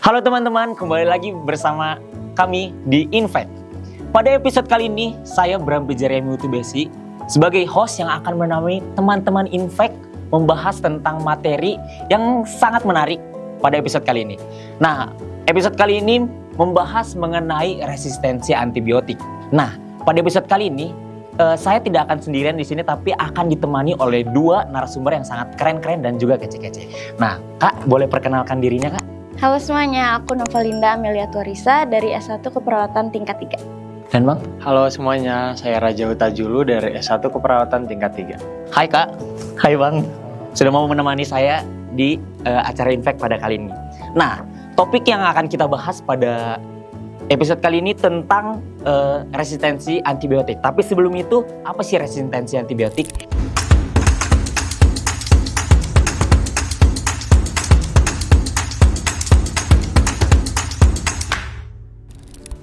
Halo teman-teman, kembali lagi bersama kami di Infect. Pada episode kali ini, saya Bram Bijariami Utubesi sebagai host yang akan menemani teman-teman Infect membahas tentang materi yang sangat menarik pada episode kali ini. Nah, episode kali ini membahas mengenai resistensi antibiotik. Nah, pada episode kali ini, saya tidak akan sendirian di sini, tapi akan ditemani oleh dua narasumber yang sangat keren-keren dan juga kece-kece. Nah, Kak, boleh perkenalkan dirinya, Kak? Halo semuanya, aku Novalinda Amelia Tuarisa dari S1 Keperawatan tingkat 3. Dan Bang? Halo semuanya, saya Raja Utajulu dari S1 Keperawatan tingkat 3. Hai Kak, hai Bang. Sudah mau menemani saya di acara Infect pada kali ini. Nah, topik yang akan kita bahas pada episode kali ini tentang resistensi antibiotik. Tapi sebelum itu, apa sih resistensi antibiotik?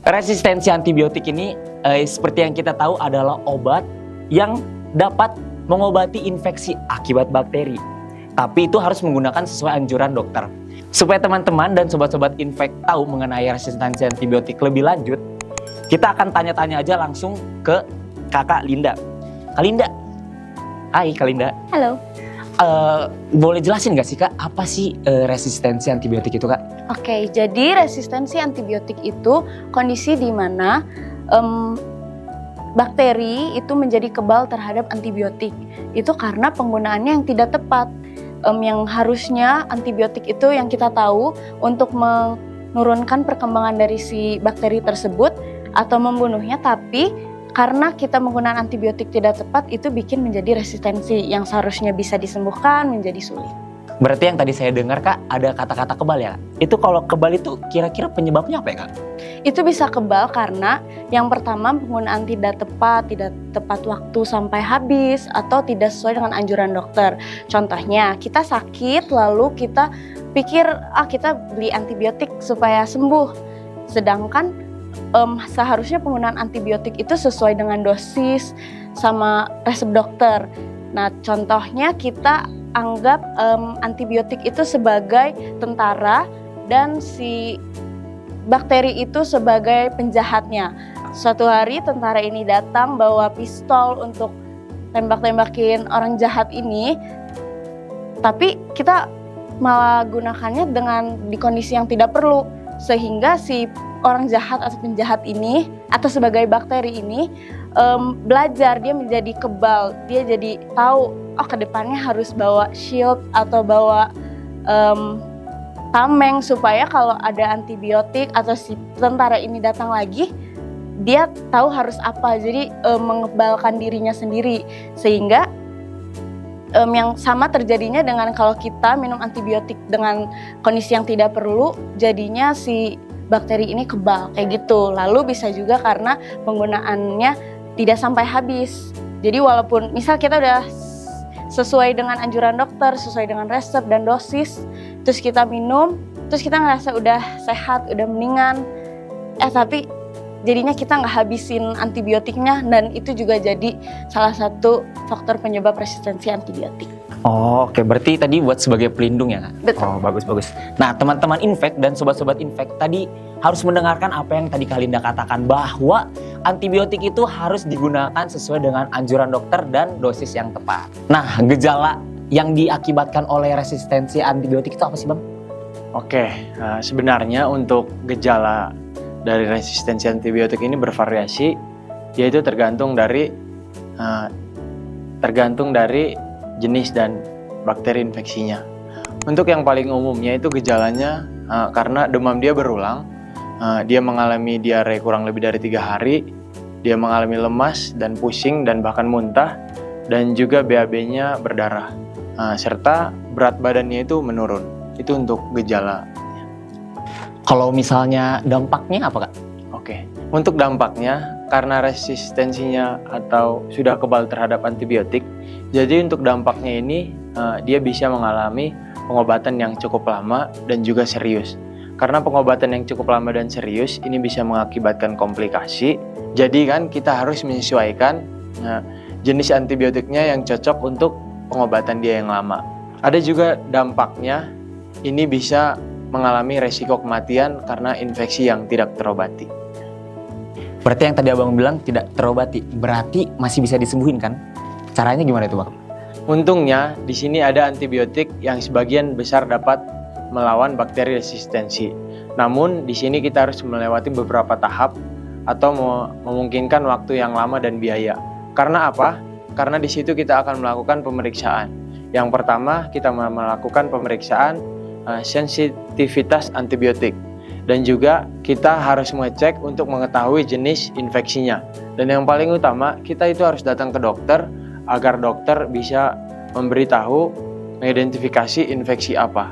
Resistensi antibiotik ini seperti yang kita tahu adalah obat yang dapat mengobati infeksi akibat bakteri. Tapi itu harus menggunakan sesuai anjuran dokter. Supaya teman-teman dan sobat-sobat Infect tahu mengenai resistensi antibiotik lebih lanjut, kita akan tanya-tanya aja langsung ke Kakak Linda. Kak Linda, hai Kak Linda. Halo. Boleh jelasin nggak sih Kak, apa sih resistensi antibiotik itu Kak? Oke, jadi resistensi antibiotik itu kondisi di mana bakteri itu menjadi kebal terhadap antibiotik. Itu karena penggunaannya yang tidak tepat. Yang harusnya antibiotik itu yang kita tahu untuk menurunkan perkembangan dari si bakteri tersebut atau membunuhnya, tapi karena kita menggunakan antibiotik tidak tepat, itu bikin menjadi resistensi yang seharusnya bisa disembuhkan menjadi sulit. Berarti yang tadi saya dengar Kak, ada kata-kata kebal ya? Itu kalau kebal itu kira-kira penyebabnya apa ya Kak? Itu bisa kebal karena yang pertama penggunaan tidak tepat waktu sampai habis atau tidak sesuai dengan anjuran dokter. Contohnya kita sakit lalu kita pikir kita beli antibiotik supaya sembuh. Sedangkan seharusnya penggunaan antibiotik itu sesuai dengan dosis sama resep dokter. Nah, contohnya kita anggap antibiotik itu sebagai tentara dan si bakteri itu sebagai penjahatnya. Suatu hari tentara ini datang bawa pistol untuk tembak-tembakin orang jahat ini, tapi kita malah gunakannya dengan di kondisi yang tidak perlu, sehingga si orang jahat atau penjahat ini atau sebagai bakteri ini belajar, dia menjadi kebal, dia jadi tahu kedepannya harus bawa shield atau bawa tameng supaya kalau ada antibiotik atau si tentara ini datang lagi, dia tahu harus apa. Jadi mengebalkan dirinya sendiri, sehingga yang sama terjadinya dengan kalau kita minum antibiotik dengan kondisi yang tidak perlu, jadinya si bakteri ini kebal kayak gitu. Lalu bisa juga karena penggunaannya tidak sampai habis. Jadi walaupun misal kita udah sesuai dengan anjuran dokter, sesuai dengan resep dan dosis, terus kita minum, terus kita ngerasa udah sehat, udah mendingan, tapi jadinya kita nggak habisin antibiotiknya, dan itu juga jadi salah satu faktor penyebab resistensi antibiotik. Oh, oke. Berarti tadi buat sebagai pelindung ya Kak? Betul. Oh, bagus-bagus. Nah, teman-teman Infect dan sobat-sobat Infect tadi harus mendengarkan apa yang tadi Kak Linda katakan, bahwa antibiotik itu harus digunakan sesuai dengan anjuran dokter dan dosis yang tepat. Nah, gejala yang diakibatkan oleh resistensi antibiotik itu apa sih Bang? Oke, sebenarnya untuk gejala dari resistensi antibiotik ini bervariasi, yaitu tergantung dari jenis dan bakteri infeksinya. Untuk yang paling umumnya itu gejalanya karena demam dia berulang, dia mengalami diare kurang lebih dari 3 hari, dia mengalami lemas dan pusing dan bahkan muntah, dan juga BAB-nya berdarah, serta berat badannya itu menurun. Itu untuk gejala. Kalau misalnya dampaknya apa Kak? Oke, untuk dampaknya karena resistensinya atau sudah kebal terhadap antibiotik, jadi untuk dampaknya ini dia bisa mengalami pengobatan yang cukup lama dan juga serius. Karena pengobatan yang cukup lama dan serius ini bisa mengakibatkan komplikasi, jadi kan kita harus menyesuaikan jenis antibiotiknya yang cocok untuk pengobatan dia yang lama. Ada juga dampaknya, ini bisa mengalami resiko kematian karena infeksi yang tidak terobati. Berarti yang tadi abang bilang tidak terobati, berarti masih bisa disembuhin kan? Caranya gimana itu bang? Untungnya di sini ada antibiotik yang sebagian besar dapat melawan bakteri resistensi. Namun di sini kita harus melewati beberapa tahap atau memungkinkan waktu yang lama dan biaya. Karena apa? Karena di situ kita akan melakukan pemeriksaan. Yang pertama kita melakukan pemeriksaan sensitivitas antibiotik. Dan juga kita harus mengecek untuk mengetahui jenis infeksinya. Dan yang paling utama, kita itu harus datang ke dokter agar dokter bisa memberitahu, mengidentifikasi infeksi apa.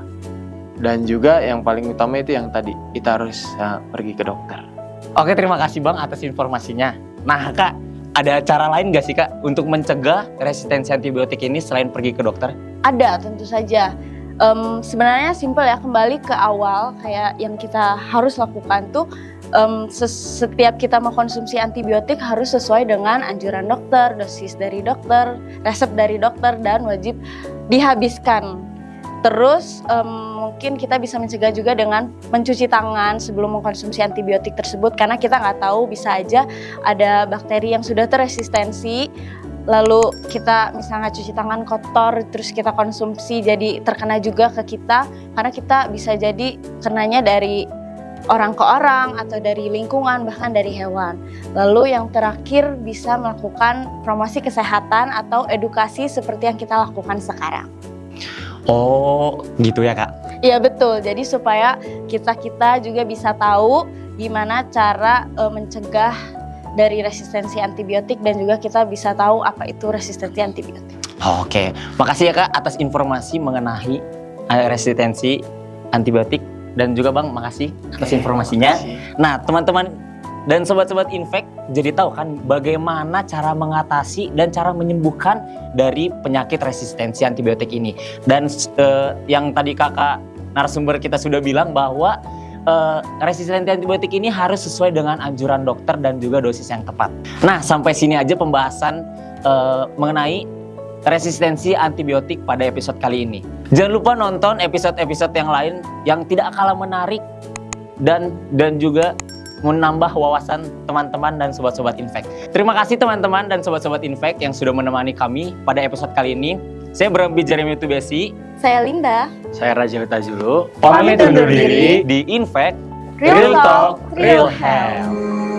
Dan juga yang paling utama itu yang tadi, kita harus pergi ke dokter. Oke, terima kasih bang atas informasinya. Nah kak, ada cara lain gak sih kak untuk mencegah resistensi antibiotik ini selain pergi ke dokter? Ada, tentu saja. Sebenarnya simpel ya, kembali ke awal kayak yang kita harus lakukan tuh setiap kita mengkonsumsi antibiotik harus sesuai dengan anjuran dokter, dosis dari dokter, resep dari dokter, dan wajib dihabiskan. Terus mungkin kita bisa mencegah juga dengan mencuci tangan sebelum mengkonsumsi antibiotik tersebut, karena kita nggak tahu, bisa aja ada bakteri yang sudah terresistensi, lalu kita misalnya cuci tangan kotor terus kita konsumsi, jadi terkena juga ke kita, karena kita bisa jadi kenanya dari orang ke orang atau dari lingkungan, bahkan dari hewan. Lalu yang terakhir bisa melakukan promosi kesehatan atau edukasi seperti yang kita lakukan sekarang. Oh gitu ya kak? Iya betul, jadi supaya kita juga bisa tahu gimana cara mencegah dari resistensi antibiotik, dan juga kita bisa tahu apa itu resistensi antibiotik. Oke, makasih ya kak atas informasi mengenai resistensi antibiotik, dan juga bang makasih atas informasinya. Nah teman-teman dan sobat-sobat Infek jadi tahu kan bagaimana cara mengatasi dan cara menyembuhkan dari penyakit resistensi antibiotik ini. Dan yang tadi kakak narasumber kita sudah bilang bahwa resistensi antibiotik ini harus sesuai dengan anjuran dokter dan juga dosis yang tepat. Nah sampai sini aja pembahasan mengenai resistensi antibiotik pada episode kali ini. Jangan lupa nonton episode-episode yang lain yang tidak kalah menarik dan juga menambah wawasan teman-teman dan sobat-sobat Infek. Terima kasih teman-teman dan sobat-sobat Infek yang sudah menemani kami pada episode kali ini. Saya Brambi Jeremy Utubesi. Saya Linda. Saya Raja Hutazulu. Pamit undur diri di Infek Real Talk, Real Health.